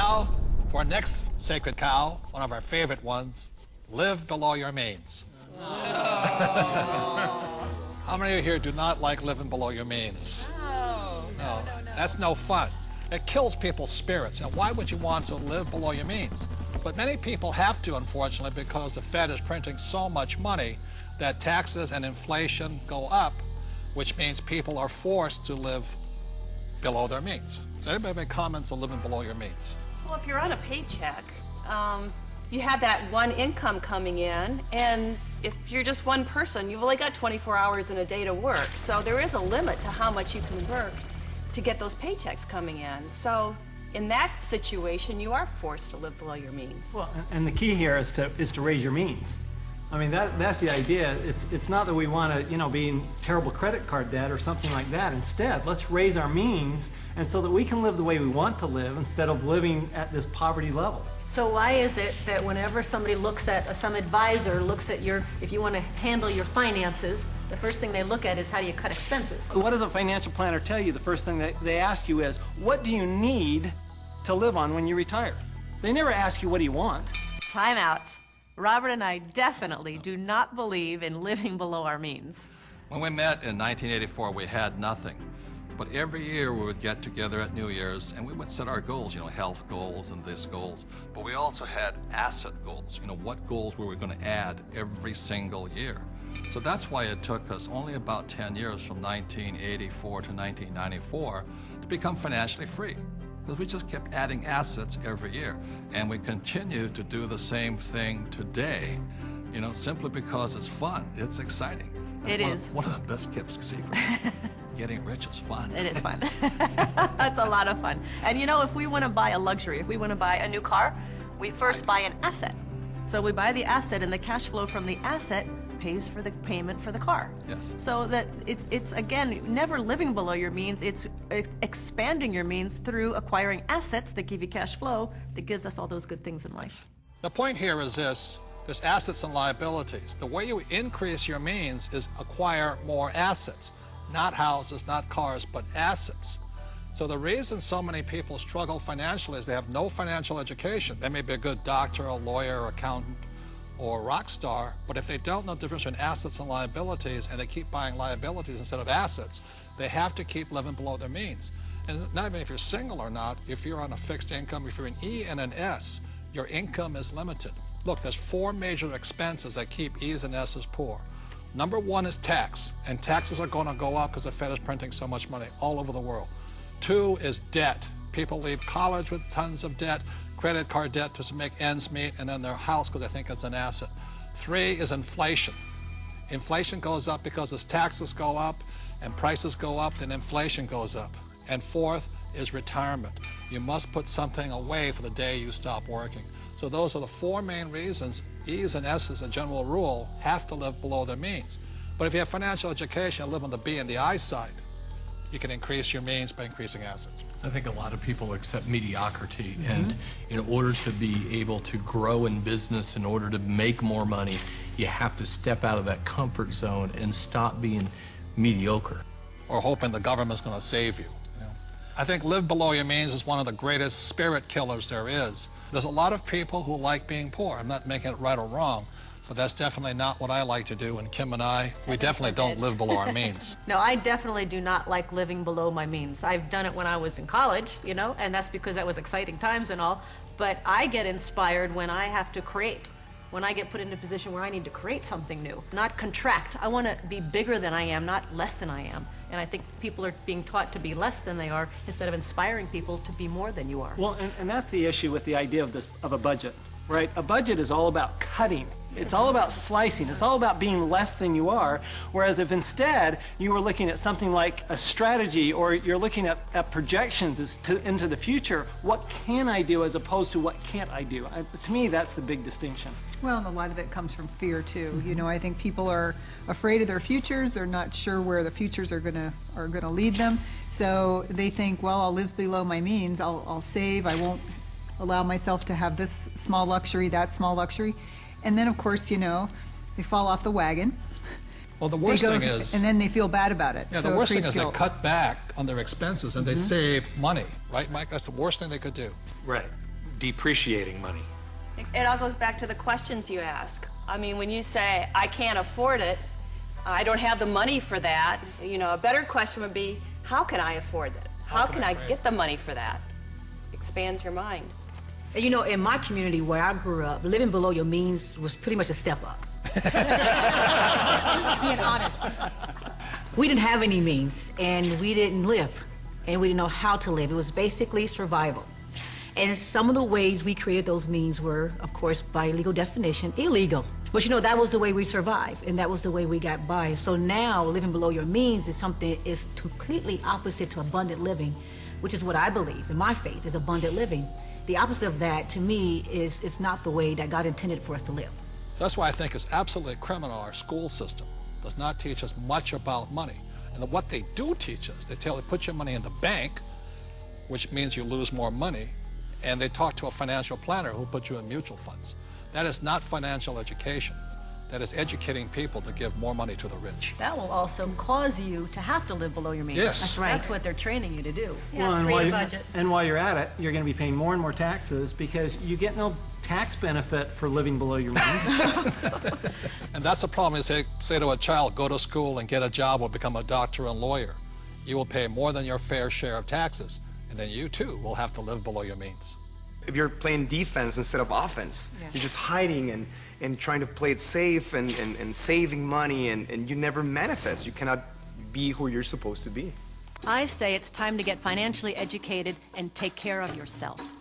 now, for our next sacred cow, one of our favorite ones, live below your means. How many of you here do not like living below your means? No. That's no fun. It kills people's spirits. Now, why would you want to live below your means? But many people have to, unfortunately, because the Fed is printing so much money that taxes and inflation go up, which means people are forced to live below their means. So anybody make comments on living below your means? Well, if you're on a paycheck, you have that one income coming in, and if you're just one person, you've only got 24 hours in a day to work. So there is a limit to how much you can work to get those paychecks coming in. So in that situation, you are forced to live below your means. Well, and the key here is to raise your means. I mean, that's the idea. It's not that we want to, you know, be in terrible credit card debt or something like that. Instead, let's raise our means, and so that we can live the way we want to live instead of living at this poverty level. So why is it that whenever somebody looks at, some advisor looks at if you want to handle your finances, the first thing they look at is how do you cut expenses? What does a financial planner tell you? The first thing that they ask you is, what do you need to live on when you retire? They never ask you, what do you want? Time out. Robert and I definitely do not believe in living below our means. When we met in 1984, we had nothing. But every year we would get together at New Year's and we would set our goals, you know, health goals and this goals. But we also had asset goals, you know, what goals were we going to add every single year. So that's why it took us only about 10 years from 1984 to 1994 to become financially free. Because we just kept adding assets every year. And we continue to do the same thing today, you know, simply because it's fun. It's exciting. It is. One of the best kept secrets. Getting rich is fun. It is fun. It's a lot of fun. And you know, if we want to buy a luxury, if we want to buy a new car, we first buy an asset. So we buy the asset, and the cash flow from the asset pays for the payment for the car. Yes. So that it's again, never living below your means, it's expanding your means through acquiring assets that give you cash flow that gives us all those good things in life. The point here is this: there's assets and liabilities. The way you increase your means is acquire more assets. Not houses, not cars, but assets. So the reason so many people struggle financially is they have no financial education. They may be a good doctor, a lawyer, accountant, or a rock star, but if they don't know the difference between assets and liabilities, and they keep buying liabilities instead of assets, they have to keep living below their means. And not even if you're single or not, if you're on a fixed income, if you're an E and an S, your income is limited. Look, there's 4 major expenses that keep E's and S's poor. Number 1 is tax, and taxes are going to go up because the Fed is printing so much money all over the world. 2 is debt. People leave college with tons of debt, credit card debt to make ends meet, and then their house because they think it's an asset. 3 is inflation. Inflation goes up because as taxes go up and prices go up, then inflation goes up. And 4th is retirement. You must put something away for the day you stop working. So those are the 4 main reasons E's and S's, a general rule, have to live below their means. But if you have financial education and live on the B and the I side, you can increase your means by increasing assets. I think a lot of people accept mediocrity, and in order to be able to grow in business, in order to make more money, you have to step out of that comfort zone and stop being mediocre. Or hoping the government's going to save you. I think live below your means is one of the greatest spirit killers there is. There's a lot of people who like being poor. I'm not making it right or wrong, but that's definitely not what I like to do. And Kim and I, we definitely don't live below our means. No, I definitely do not like living below my means. I've done it when I was in college, you know, and that's because that was exciting times and all, but I get inspired when I have to create. When I get put in a position where I need to create something new, not contract. I want to be bigger than I am, not less than I am. And I think people are being taught to be less than they are instead of inspiring people to be more than you are. Well, and that's the issue with the idea of a budget, right? A budget is all about cutting. It's all about slicing. It's all about being less than you are. Whereas if instead you were looking at something like a strategy, or you're looking at projections into the future, what can I do as opposed to what can't I do? To me, that's the big distinction. Well, and a lot of it comes from fear too. You know, I think people are afraid of their futures. They're not sure where the futures are gonna lead them. So they think, well, I'll live below my means. I'll save. I won't allow myself to have this small luxury, that small luxury. And then, of course, you know, they fall off the wagon. Well, the worst thing is... And then they feel bad about it. Yeah, so the worst thing is guilt. they cut back on their expenses and they save money, right, Mike? That's the worst thing they could do. Right. depreciating money. It all goes back to the questions you ask. I mean, when you say, I can't afford it, I don't have the money for that, you know, a better question would be, how can I afford it? How can I get the money for that? Expands your mind. And you know, in my community where I grew up, living below your means was pretty much a step up. Being honest. We didn't have any means, and we didn't live, and we didn't know how to live. It was basically survival. And some of the ways we created those means were, of course, by legal definition, illegal. But you know, that was the way we survived, and that was the way we got by. So now, living below your means is something is completely opposite to abundant living, which is what I believe, in my faith, is abundant living. The opposite of that, to me, is not the way that God intended for us to live. So that's why I think it's absolutely criminal our school system does not teach us much about money. And what they do teach us, they tell you put your money in the bank, which means you lose more money, and they talk to a financial planner who puts you in mutual funds. That is not financial education. That is educating people to give more money to the rich. That will also cause you to have to live below your means. Yes. That's right. That's what they're training you to do. Yeah, create a budget. And while you're at it, you're going to be paying more and more taxes because you get no tax benefit for living below your means. And that's the problem. Is they say to a child, go to school and get a job or become a doctor and lawyer. You will pay more than your fair share of taxes, and then you too will have to live below your means. If you're playing defense instead of offense, you're just hiding and trying to play it safe and saving money, and you never manifest. You cannot be who you're supposed to be. I say it's time to get financially educated and take care of yourself.